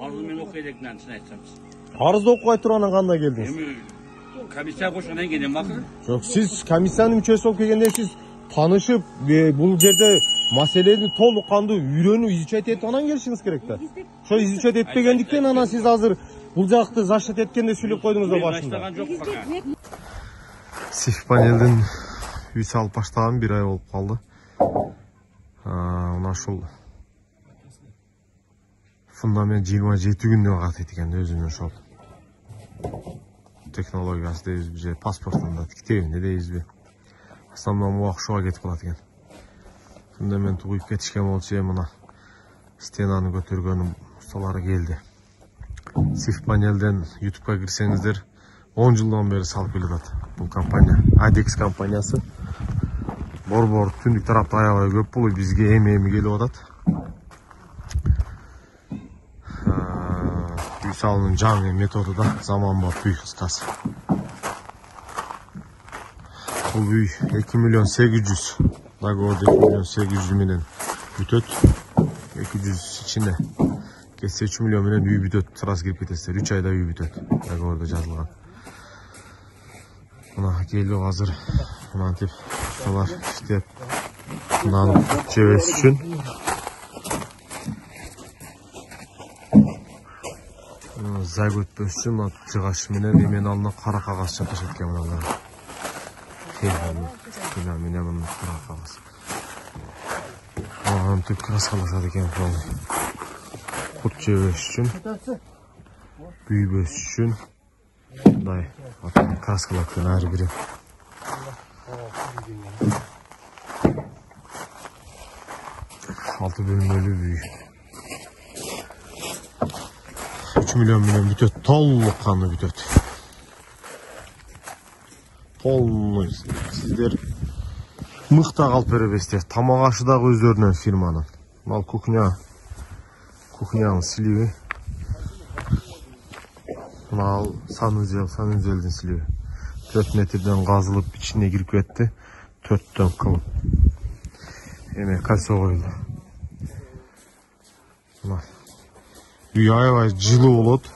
Arızı men okuy edekten çyn aytsam. Arızды окубай тургандан кандай келдиңиз? Комиссия кошкандан келем акы. Жок, сиз комиссиянын мүчөсү болуп келгенде сиз таанышып, бул жерде маселени толук кандуу үйрөнүп, изучать этип анан келишиңиз керек да. Ошо изучать этпегендиктен анан сиз азыр бул жакты защит эткенде сүйлөп койдуңуз да башында. Сиф панелдин үй салып баштаган 1 ай болуп калды. Мына ушул фундамент 27 күндө катыйт экен өзүнүн ошол технологиясы дейбизби же паспортунда китебинде дейбизби. Основном убак ушуга кетип калат экен. Фундамент куюп кетишкен болчу, мына стенаны көтөргөн ustaları келди. Сиф панелден YouTube'га кирсеңиздер 10 жылдан бери салып келатат. Бул компания, ADEX компаниясы. Борбор түндүк тарапта аябай көп болуп бизге эми келип атат. Үй салуунун жаңы методу да заманбап үй кыскасы. Бул үй 2 миллион 800, договорду 2 миллион 800 менен бүтөт. 200 ичине кетсе 3 миллион менен үй бүтөт. Сразу кирип кетесиздер, 3 айда үй бүтөт. Договордо жазылган. Мына келип азыр мынтип алар иштеп мынаны жебес үчүн заг өтпөс үчүн мына жыгач менен эмен алдына кара кагаз чапышат экен мыналар. Фирма менен мына кара кагаз. Мынтип краскалашат экен бул. Курт жебес үчүн, күйбөс үчүн мындай краскалап экен ар бири. 6 bölmeli büyü. 3 milyon milyon bütöt. Tolluk kanlı bütöt. Tolluk. Sizler mıhta kalp verebesler. Tamak aşı da özlerinden firmanın. Mal kuknyanın silivi. Mal sanızelden silivi. 4 metreden kazılıp içine girip gitti. 4 ton kılıp. Yine kalso koyuldu. Үй аябай жылуу болот.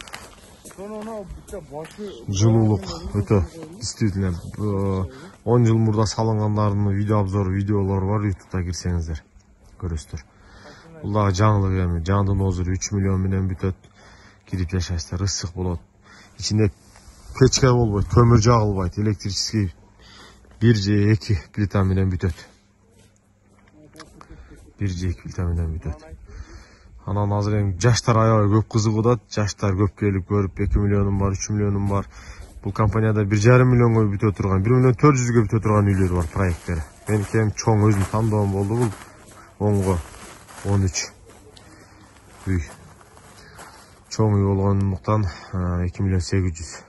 Жылуулук өтө. Действительно 10 жыл мурда салынгандардын видео обзор видеолору бар, YouTube'да кирсеңиздер көрөсүздөр. Бул дагы жаңылык эми. Жандын озуру 3 миллион менен бүтөт. Кирип жашайсыздар, ысык болот. Ичинде печка болбойт, көмүр жагылбайт, электрический 1 же 2 плита менен бүтөт. 1 же 2 плита менен бүтөт. Анан азыр эми жаштар аябай көп кызыгып, жаштар көп келип көрүп 2 миллионум бар, 3 миллионум бар. Бул компанияда 1,5 миллионго бүтө турган, 1 миллион 400ге бүтө турган үйлөр бар, проекттери. Меники эми чоң өзүм тандоом болду бул. 10го 13 үй. Чоң үй болгондуктан 2 миллион 800.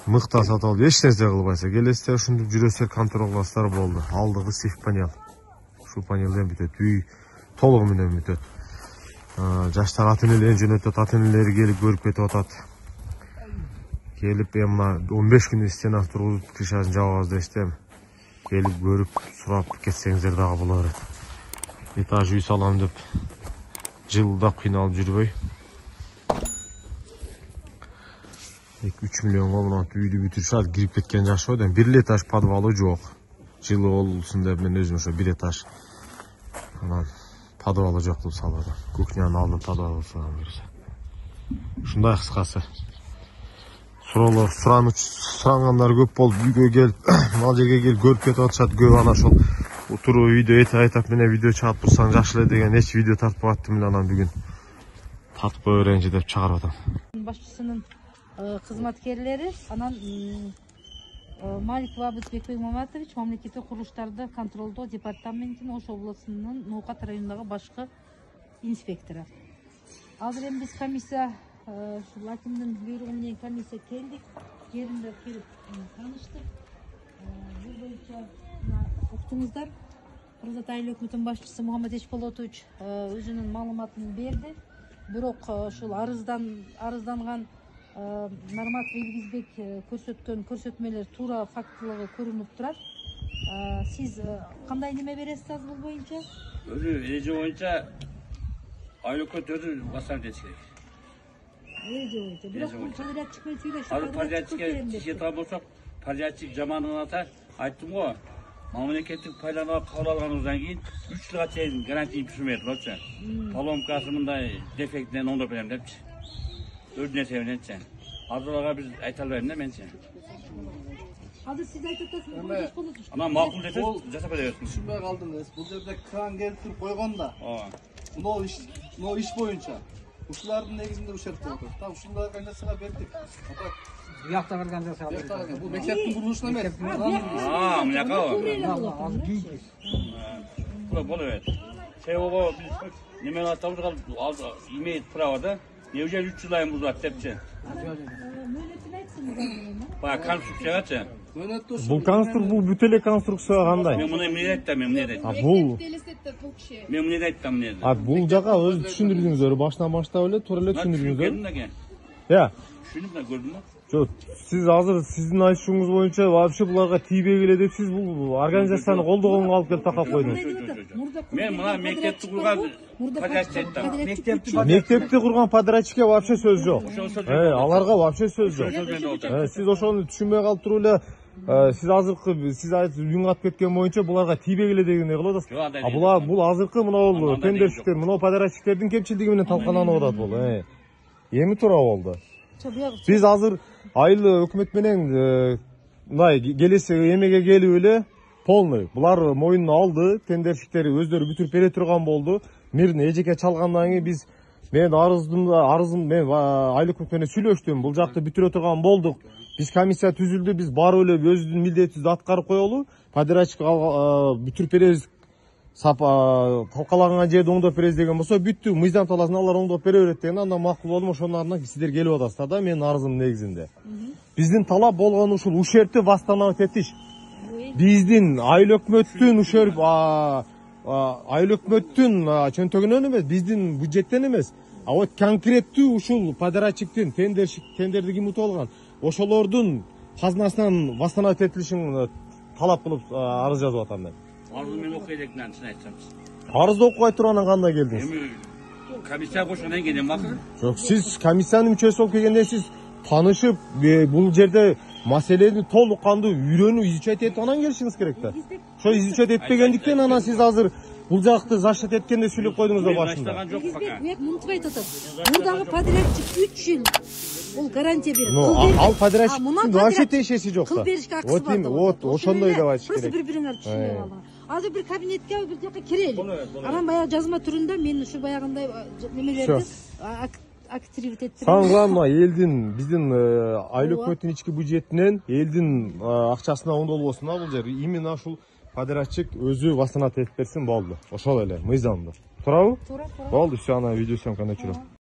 Мыкта сатып эч нерсе кылбайсыздар. Келесиздер ушинтип жүрөсүздөр, контроль кыласыздар болду. Алдыгы сиф панел. Шу панелден бүтөт. Үй толугу менен бүтөт. Жаштар ата-энелерин жөнөтөт, ата-энелери келип көрүп кетип атат. Келип мына 15 күн стена тургузуп крышасын жабабыз дештем. Келип көрүп, сурап кетсеңиздер дагы боло берет. Этаж үй салам деп жылда кыйналып жүрбөй. 2-3 миллионго мына үйдү бүтүрүп кирип кеткен жакшы ғой. 1 этаж подвалы жок. Жылы болсун деп мен өзүм ошо 1 этаж. Анан подвалы жок кылып салдым. Кухнянын алдына подвал салган берсе. Ушундай кыскасы. Сурангандар көп болуп, үйгө келип, мал жерге келип көрүп кетип атышат. Көп анан ошол отуруу үйдө айтап менен видео чыгарып турсаң жакшы эле деген эч видео тартпай аттым эле, анан бүгүн тартып кое берейинчи деп чыгарып атам. Башчысынын кызматкерлери, анан Маликов Абысбек Маматович мамлекеттик курулуштарды контролдоо департаментинин Ош облусунун Ноокат районундагы башкы инспектору. Азыр эми биз комиссия ушул акимдин буйругу менен комиссия келдик. Жеринде келип тааныштык. Бул боюнча уктуңуздар, Кыргыз айыл өкмөтүнүн башчысы Мухаммад Эчполотович өзүнүн маалыматын берди. Бирок ушул арызданган Нарматов Илгизбек көрсөткөн көрсөтмөлөр туура фактылыгы көрүнүп турат. Сиз кандай неме бересиз бул боюнча? Өзү эреже боюнча Aylık ötürü basar geçecek. Ereje boyunca. Biroq bu podrad çıkmay söylешти. Hazır palyatçıya kişiye bolsak, palyatçı zamanına ata ayttım o. Mamleketlik paylarına kabul alganımızdan keyin 3 yılga çeyin garanti pişirmeydi bolsa. Polomkası mындай defektden onda bilen depçi. Ödüne sevinetçi. Hazırlaga biz ayta albayım da mençi. Hazır siz aytып атасыз, бул жаш болосуз. Ana makul dese жасап бересиz. Düşünmeye kaldınız. Bu жерде kran keltirip koygan da. Aa. Bunu iş boyunca. Uşulardın negizinde uşarıp oldu. Tam şunları kaynasına verdik. Hatta Bu yakta kırgan jasa. bu mekteptin kuruluşuna emas. Aa, mıyaka o. Az büyük. Bula bol evet. Şey o biz nimen atamız kaldı yemeği pravada. Ne güzel 3 yıl ayın uzat depçi. Möhnөтүн айтсыңыз аны. Baya konstrüksiyon atça. Бул бул бүтеле конструкция кандай? Men bunu emniyet ettim, emniyet ettim. Бул Men emniyet ettim, emniyet ettim. бул жака өзү түшүндүрдүңүздөр. Башынан баштап эле туура эле түшүндүрдүңүздөр. Gördün mü? Я. Düşündüm de gördün mü? Жок, сиз азыр сиздин айтышыңыз боюнча вообще буларга тийбегиле деп сиз бул организацияны колдогонго алып келип такап койдуңуз. Men buna mektepti kurgan palyatçı ettim. Мектепти курган подрядчикке вообще сөз жок. Аларга вообще сөз жок. Söz bende olacak. Сиз ошону түшүнбөй калып туруп эле сиз азыркы сиз үйүн катып кеткен боюнча буларга тийбегиле дегендей кылып атасыз. Жок, андай Бул азыркы мына тендерщиктер, мына подрядчиктердин кемчилдиги менен талкаланып атат бул. Эми туура болду. Биз азыр айыл өкмөт менен мындай келесі эмеге келип эле полный. Булар моюнуна алды, тендерщиктер өздөрү бүтүрүп бере турган болду. Мирни эжеке чалгандан кийин биз мен арызым мен айыл өкмөт менен сүйлөштүм. Бул жакты бүтүрө турган болдук. Биз комиссия түзүлдү, биз барып эле өзүбүздүн милдетибизди аткарып коелу. Подрядчик бүтүрүп беребиз. Талкалаган жерди оңдоп беребиз деген болсо бүттү. Мыйзам таласын алар оңдоп бере берет деген андан макул болдум. Ошонун ардынан сиздер келип атасыздар да менин арызымдын негизинде. Биздин талап болгон ушул ушерти восстановить этиш. Биздин айыл өкмөттүн ушерп айыл өкмөттүн чөнтөгүнөн эмес, биздин бюджеттен эмес. А вот конкреттүү ушул подрядчиктин тендерди ким утуп алган, ошолордун казынасынан восстановить этилишин талап кылып арыз жазып атам мен. Arzu men okuyacaklarını sen aytsam. Арызды окубай туруп анан кандай келдиңиз? Комиссия кошунан келем макы. Жок, сиз комиссиянын мүчөсү болуп келгенде сиз таанышып, бул жерде маселени толук кандуу үйрөнүп, изучать этип анан келишиңиз керек да. Ошо изучать этпегендиктен анан сиз азыр бул жакты защит эткенде сүйлөп койдуңуз да башында. Мынтип айтып атат. Мурдагы подрядчик 3 жыл ол гарантия берет. Ал подрядчиктин вообще тиешеси жок да. Кыл беришке акысы бар. Вот, ошондой деп айтыш керек. Просто бири-бириңерди түшүнүп алыңар. Азыр бир кабинетке бир жака кирели. Анан баягы жазма түрүндө мен ушу баягындай немелерди активит этип. Саңгыланма элдин биздин айыл өкмөттүн ички бюджетинен элдин акчасына оңдолбосун бул жер. Именно ушул подрядчик өзү восстановить этип берсин болду. Ошол эле мыйзамдуу. Туурабы? Туура. Болду, все, ана видеосъемканы өчүрөм.